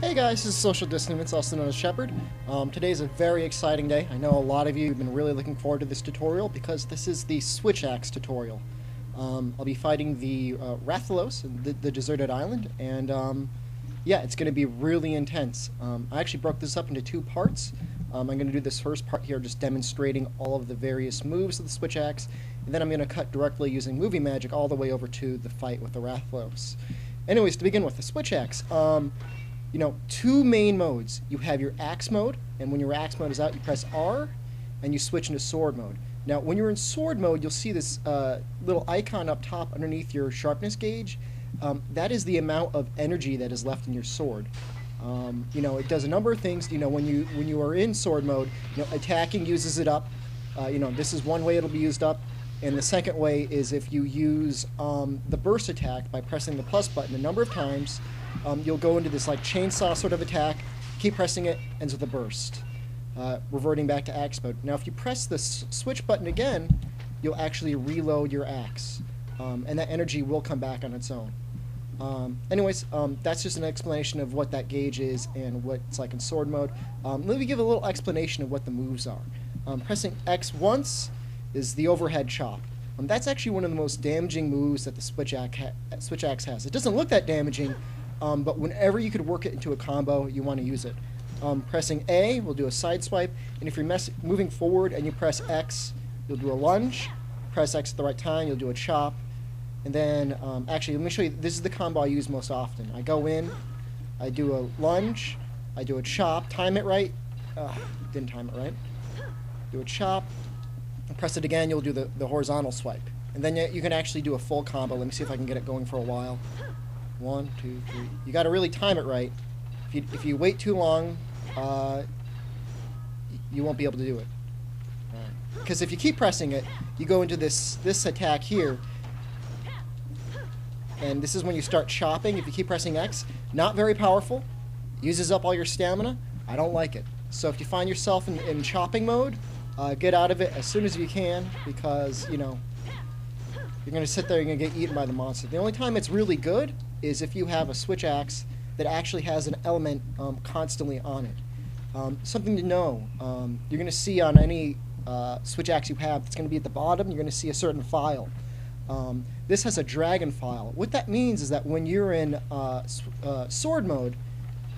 Hey guys, this is Social Dissonance, also known as Shepard. Today is a very exciting day. I know a lot of you have been really looking forward to this tutorial because this is the Switch Axe tutorial. I'll be fighting the Rhenopolos, the deserted island, and yeah, it's going to be really intense. I actually broke this up into two parts. I'm going to do this first part here just demonstrating all of the various moves of the Switch Axe, and then I'm going to cut directly using movie magic all the way over to the fight with the Rhenopolos. Anyways, to begin with, the Switch Axe. You know, two main modes. You have your axe mode, and when your axe mode is out, you press R, and you switch into sword mode. Now, when you're in sword mode, you'll see this little icon up top underneath your sharpness gauge. That is the amount of energy that is left in your sword. You know, it does a number of things. You know, when you are in sword mode, you know, attacking uses it up. You know, this is one way it'll be used up. And the second way is if you use the burst attack by pressing the plus button a number of times, you'll go into this like chainsaw sort of attack, keep pressing it, ends with a burst, reverting back to axe mode. Now if you press the switch button again, you'll actually reload your axe, and that energy will come back on its own. Anyways, that's just an explanation of what that gauge is and what it's like in sword mode. Let me give a little explanation of what the moves are. Pressing X once is the overhead chop. That's actually one of the most damaging moves that the Switch Axe has. It doesn't look that damaging, but whenever you could work it into a combo, you want to use it. Pressing A will do a side swipe, and if you're moving forward and you press X, you'll do a lunge. Press X at the right time, you'll do a chop. And then, actually, let me show you, this is the combo I use most often. I go in, I do a lunge, I do a chop, time it right. Didn't time it right. Do a chop, press it again, you'll do the horizontal swipe. And then you can actually do a full combo. Let me see if I can get it going for a while. 1, 2, 3. You got to really time it right. If you wait too long, you won't be able to do it. Because if you keep pressing it, you go into this attack here, and this is when you start chopping. If you keep pressing X, not very powerful, uses up all your stamina. I don't like it. So if you find yourself in chopping mode, get out of it as soon as you can, because you know you're going to sit there, you're going to get eaten by the monster. The only time it's really good is if you have a Switch Axe that actually has an element constantly on it. Something to know, you're going to see on any Switch Axe you have, it's going to be at the bottom, you're going to see a certain file. This has a dragon file. What that means is that when you're in sword mode,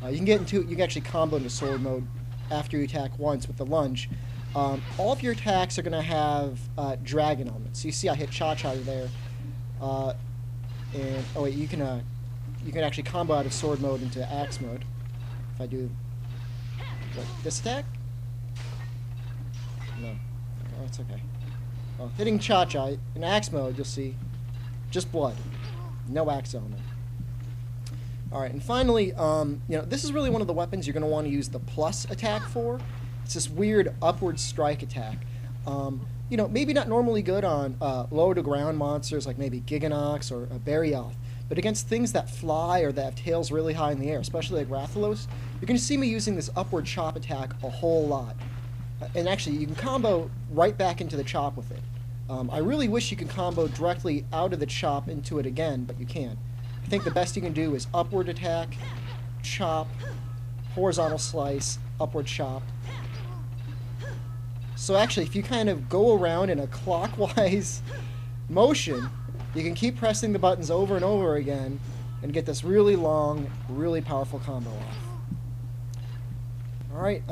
you can actually combo into sword mode after you attack once with the lunge. All of your attacks are going to have dragon elements. So you see I hit Cha-Cha there. And oh wait, you can actually combo out of sword mode into axe mode. If I do this attack? No. Oh, it's okay. Well, hitting Cha-Cha in axe mode, you'll see just blood. No axe element. Alright, and finally, you know, this is really one of the weapons you're going to want to use the plus attack for. It's this weird upward strike attack. You know, maybe not normally good on low to ground monsters like maybe Giganox or Barioth, but against things that fly or that have tails really high in the air, especially like Rhenopolos, you're going to see me using this upward chop attack a whole lot. And actually, you can combo right back into the chop with it. I really wish you could combo directly out of the chop into it again, but you can't. I think the best you can do is upward attack, chop, horizontal slice, upward chop. So actually, if you kind of go around in a clockwise motion, you can keep pressing the buttons over and over again and get this really long, really powerful combo off. Alright,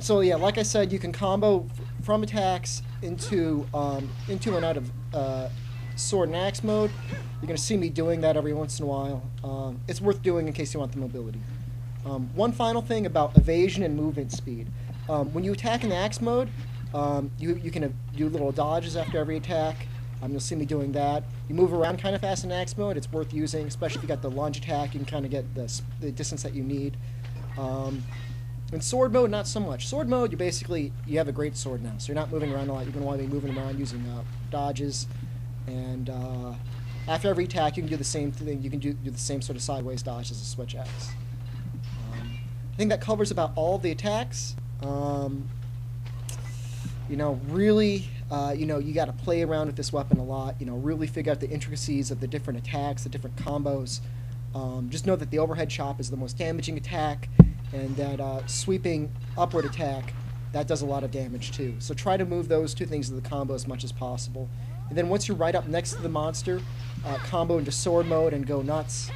so yeah, like I said, you can combo from attacks into and out of sword and axe mode. You're going to see me doing that every once in a while. It's worth doing in case you want the mobility. One final thing about evasion and movement speed. When you attack in the axe mode, you can do little dodges after every attack. You'll see me doing that. You move around kind of fast in axe mode. It's worth using, especially if you got the lunge attack. You can kind of get the distance that you need. In sword mode, not so much. Sword mode, you have a great sword now, so you're not moving around a lot. You're going to want to be moving around using dodges. And after every attack, you can do the same thing. You can do the same sort of sideways dodge as a Switch Axe. I think that covers about all of the attacks. You know, really, you know, you got to play around with this weapon a lot. You know, really figure out the intricacies of the different attacks, the different combos. Just know that the overhead chop is the most damaging attack, and that sweeping upward attack, that does a lot of damage too. So try to move those two things into the combo as much as possible. And then once you're right up next to the monster, combo into sword mode and go nuts,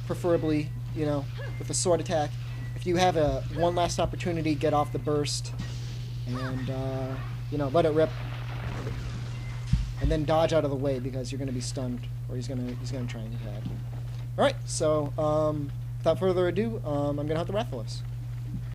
preferably, you know, with a sword attack. If you have one last opportunity, get off the burst and, you know, let it rip. And then dodge out of the way because you're going to be stunned, or he's going to try and attack you. Alright, so without further ado, I'm going to hunt the Rhenopolos.